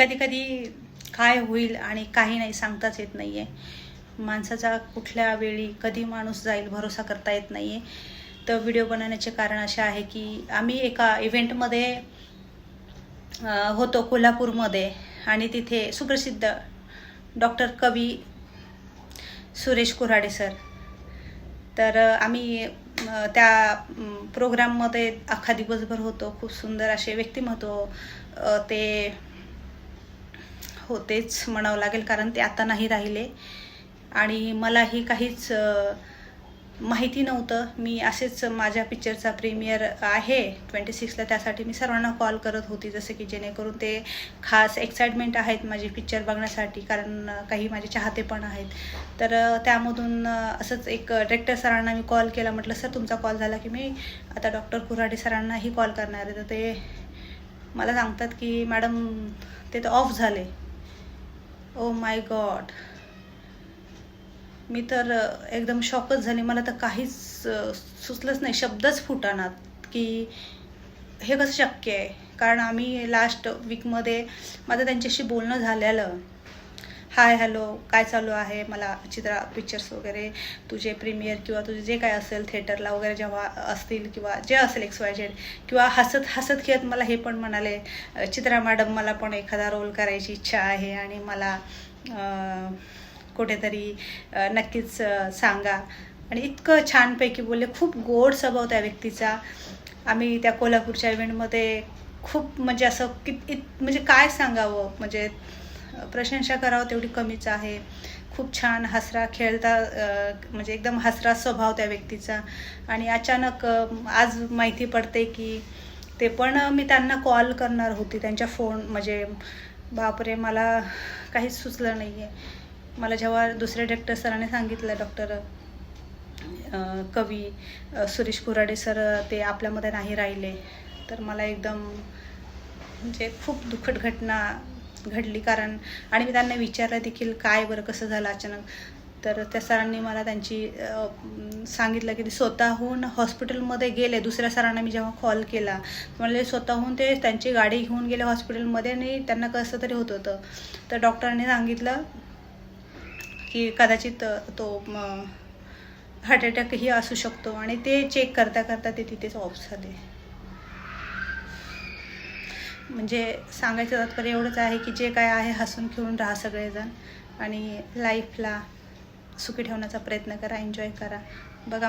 कधी कधी काय होईल आणि काही नाही सांगताच येत नाही आहे. माणसाचा कुठल्या वेळी कधी माणूस जाईल भरोसा करता येत नाही आहे. तर व्हिडिओ बनवण्याचे कारण असे आहे की आम्ही एका इव्हेंटमध्ये होतो कोल्हापूरमध्ये, आणि तिथे सुप्रसिद्ध डॉक्टर कवी सुरेश कुऱ्हाडे सर. तर आम्ही त्या प्रोग्राममध्ये अख्खा दिवसभर होतो. खूप सुंदर असे व्यक्तिमत्व ते होतेच म्हणावं लागेल, कारण ते आता नाही राहिले आणि मलाही काहीच माहिती नव्हतं. मी असेच माझ्या पिक्चरचा प्रीमियर आहे 26ला, त्यासाठी मी सर्वांना कॉल करत होती, जसं की जेणेकरून ते खास एक्साइटमेंट आहेत माझी पिक्चर बघण्यासाठी, कारण काही माझे चाहते पण आहेत. तर त्यामधून असंच एक डायरेक्टर सरांना मी कॉल केला. म्हटलं सर तुमचा कॉल झाला की मी आता डॉक्टर कुऱ्हाडे सरांनाही कॉल करणार आहे. तर ते मला सांगतात की मॅडम ते तर ऑफ झाले. ओ माय गॉड, मी तर एकदम शॉकच झाली. मला तर काहीच सुचलंच नाही, शब्दच फुटानात की हे कसं शक्य आहे. कारण आम्ही लास्ट वीकमध्ये माझं त्यांच्याशी बोलणं झालेलं. हाय हॅलो काय चालू आहे, मला चित्रा पिक्चर्स वगैरे तुझे प्रीमियर किंवा तुझे जे काय असेल थिएटरला वगैरे जेव्हा असतील किंवा जे असेल XYZ, किंवा हसत हसत खेळत मला हे पण म्हणाले चित्रा मॅडम मला पण एखादा रोल करायची इच्छा आहे आणि मला कुठेतरी नक्कीच सांगा. आणि इतकं छानपैकी बोलले, खूप गोड स्वभाव त्या व्यक्तीचा. आम्ही त्या कोल्हापूरच्या इव्हेंटमध्ये खूप म्हणजे असं म्हणजे काय सांगावं, म्हणजे प्रशंसा करावं तेवढी कमीच आहे. खूप छान हसरा खेळता म्हणजे एकदम हसरा स्वभाव त्या व्यक्तीचा. आणि अचानक आज माहिती पडते की ते पण मी त्यांना कॉल करणार होती, त्यांच्या फोन म्हणजे बापरे, मला काहीच सुचलं नाही आहे. मला जेव्हा दुसऱ्या डायरेक्टर सरांनी सांगितलं डॉक्टर कवी सुरेश कुऱ्हाडे सर ते आपल्यामध्ये नाही राहिले, तर मला एकदम म्हणजे खूप दुःखद घटना घडली. कारण आणि मी त्यांना विचारलं देखील काय बरं कसं झालं अचानक. तर त्या सरांनी मला त्यांची सांगितलं की ते स्वतःहून हॉस्पिटलमध्ये गेले. दुसऱ्या सरांना मी जेव्हा कॉल केला म्हणजे स्वतःहून ते त्यांची गाडी घेऊन गेले हॉस्पिटलमध्ये, आणि त्यांना कसं तरी होत होतं. तर डॉक्टरांनी सांगितलं की कदाचित तो हार्ट अटॅकही असू शकतो, आणि ते चेक करता करता ते तिथेच ऑफ झाले. म्हणजे सांगायचं तात्पर्य एवढंच आहे की जे काय आहे हसून खेळून राहा सगळेजण, आणि लाईफला सुखी ठेवण्याचा प्रयत्न करा, एन्जॉय करा. बघा